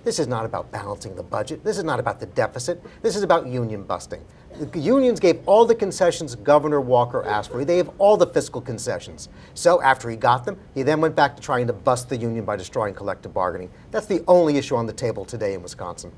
This is not about balancing the budget. This is not about the deficit. This is about union busting. The unions gave all the concessions Governor Walker asked for. They gave all the fiscal concessions. So after he got them, he then went back to trying to bust the union by destroying collective bargaining. That's the only issue on the table today in Wisconsin.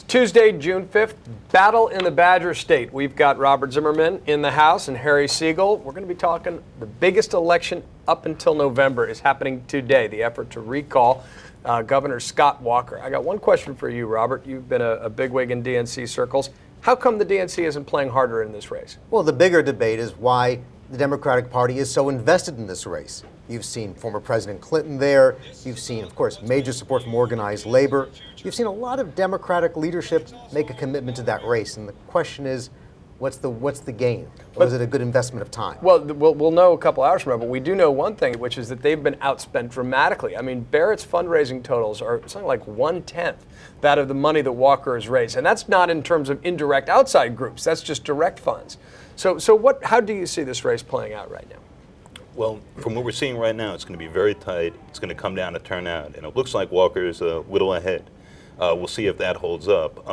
Tuesday, June 5th, battle in the Badger State. We've got Robert Zimmerman in the House and Harry Siegal. We're going to be talking the biggest election up until November is happening today, the effort to recall Governor Scott Walker. I got one question for you, Robert. You've been a bigwig in DNC circles. How come the DNC isn't playing harder in this race? Well, the bigger debate is why the Democratic Party is so invested in this race. You've seen former President Clinton there. You've seen, of course, major support from organized labor. You've seen a lot of Democratic leadership make a commitment to that race. And the question is, what's the gain? Or is it a good investment of time? Well, we'll know a couple hours from now, but we do know one thing, which is that they've been outspent dramatically. I mean, Barrett's fundraising totals are something like 1/10 that of the money that Walker has raised. And that's not in terms of indirect outside groups. That's just direct funds. So how do you see this race playing out right now? Well, from what we're seeing right now, it's going to be very tight. It's going to come down to turnout, and it looks like Walker is a little ahead. We'll see if that holds up.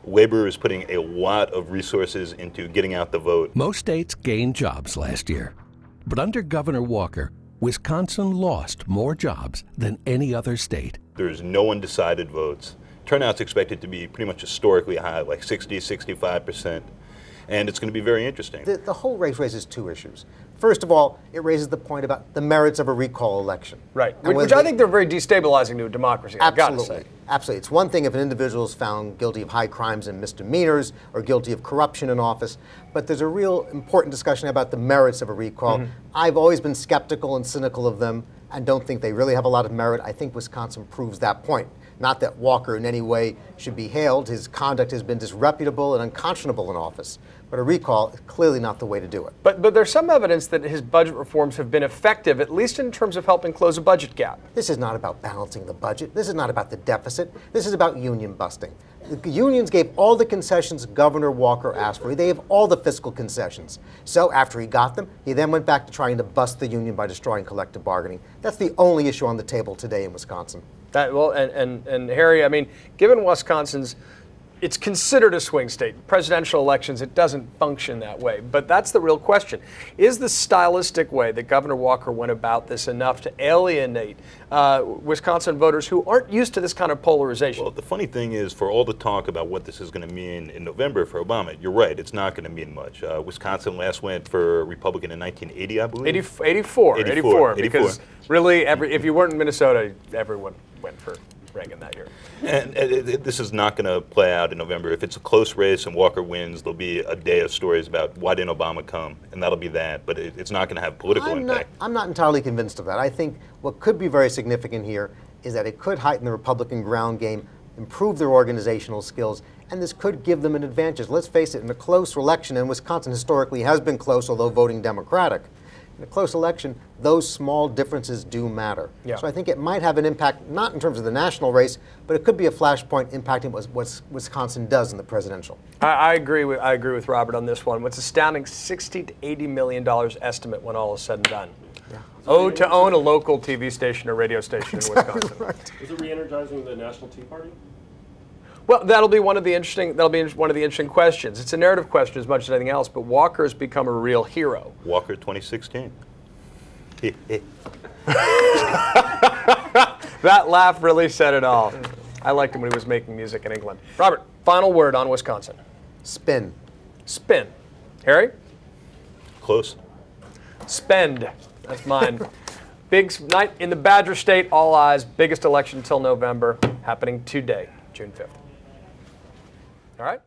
Labor is putting a lot of resources into getting out the vote. Most states gained jobs last year, but under Governor Walker, Wisconsin lost more jobs than any other state. There's no undecided votes. Turnout's expected to be pretty much historically high, like 60, 65%. And it's going to be very interesting. The whole race raises two issues. First of all, it raises the point about the merits of a recall election. Right, which I think they're very destabilizing to a democracy, I've got to say. Absolutely. It's one thing if an individual is found guilty of high crimes and misdemeanors or guilty of corruption in office, but there's a real important discussion about the merits of a recall. I've always been skeptical and cynical of them and don't think they really have a lot of merit. I think Wisconsin proves that point. Not that Walker in any way should be hailed. His conduct has been disreputable and unconscionable in office. But a recall is clearly not the way to do it. But there's some evidence that his budget reforms have been effective, at least in terms of helping close a budget gap. This is not about balancing the budget. This is not about the deficit. This is about union busting. The unions gave all the concessions Governor Walker asked for. They gave all the fiscal concessions. So after he got them, he then went back to trying to bust the union by destroying collective bargaining. That's the only issue on the table today in Wisconsin. And Harry, I mean, given Wisconsin's, it's considered a swing state. Presidential elections, it doesn't function that way. But that's the real question. Is the stylistic way that Governor Walker went about this enough to alienate Wisconsin voters who aren't used to this kind of polarization? Well, the funny thing is, for all the talk about what this is going to mean in November for Obama, you're right, it's not going to mean much. Wisconsin last went for Republican in 1980, I believe? 84, because really, if you weren't in Minnesota, everyone went for Reagan that year. And this is not going to play out in November. If it's a close race and Walker wins, there'll be a day of stories about why didn't Obama come, and that'll be that. But it's not going to have political impact. I'm not entirely convinced of that. I think what could be very significant here is that it could heighten the Republican ground game, improve their organizational skills, and this could give them an advantage. Let's face it, in a close election, and Wisconsin historically has been close, although voting Democratic, in a close election, those small differences do matter. Yeah. So I think it might have an impact, not in terms of the national race, but it could be a flashpoint impacting what Wisconsin does in the presidential. I agree with Robert on this one. What's astounding, $60 to $80 million estimate when all is said and done. Yeah. To own a local TV station or radio station in Wisconsin. Right. Is it re-energizing the National Tea Party? Well, that'll be one of the interesting questions. It's a narrative question as much as anything else, but Walker has become a real hero. Walker 2016. That laugh really said it all. I liked him when he was making music in England. Robert, final word on Wisconsin. Spin. Spin. Harry? Close. Spend. That's mine. Big night in the Badger State, all eyes, biggest election until November, happening today, June 5th. All right?